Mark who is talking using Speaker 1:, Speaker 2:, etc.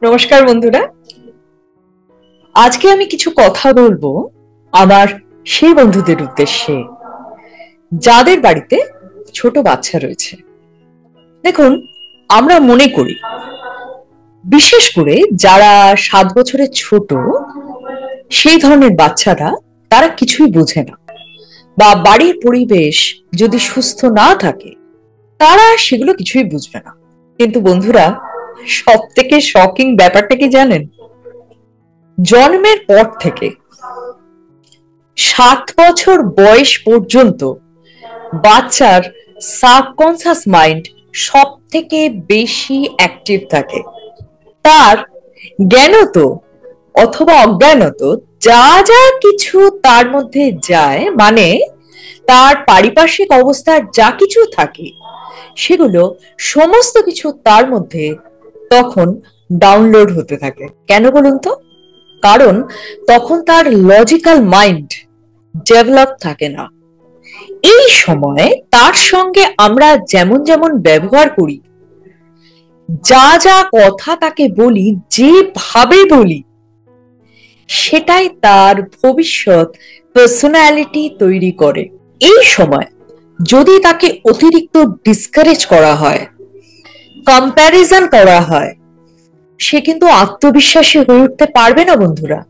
Speaker 1: নমস্কার বন্ধুরা, আজকে আমি কিছু কথা বলবো আমার সেই বন্ধুদের উদ্দেশ্যে যাদের বাড়িতে ছোট বাচ্চা রয়েছে। দেখুন, আমরা মনে করি বিশেষ করে যারা 7 বছরের ছোট সেই ধরনের বাচ্চারা তারা কিছুই বোঝে না, বা বাড়ির পরিবেশ যদি সুস্থ না থাকে তারা সেগুলো কিছুই বুঝবে না। কিন্তু বন্ধুরা, সব থেকে শকিং ব্যাপারটা কি জানেন? জন্মের পর থেকে 7 বছর বয়স পর্যন্ত বাচ্চার সাবকনসিয়াস মাইন্ড সব থেকে বেশি অ্যাক্টিভ থাকে। তার জ্ঞানত অথবা অজ্ঞানত যা যা কিছু তার মধ্যে যায়, মানে তার পারিপার্শ্বিক অবস্থার যা কিছু থাকে সেগুলো সমস্ত কিছু তার মধ্যে তখন ডাউনলোড হতে থাকে। কেন বলুন তো? কারণ তখন তার লজিক্যাল মাইন্ড ডেভেলপ থাকে না। এই সময় তার সঙ্গে আমরা যেমন যেমন ব্যবহার করি, যা যা কথা তাকে বলি, যেভাবে বলি, সেটাই তার ভবিষ্যৎ পার্সোনালিটি তৈরি করে। এই সময় যদি তাকে অতিরিক্ত ডিসকারেজ করা হয়, কম্প্যারিজন করা হয়, সে কিন্তু আত্মবিশ্বাসী হয়ে উঠতে পারবে না বন্ধুরা।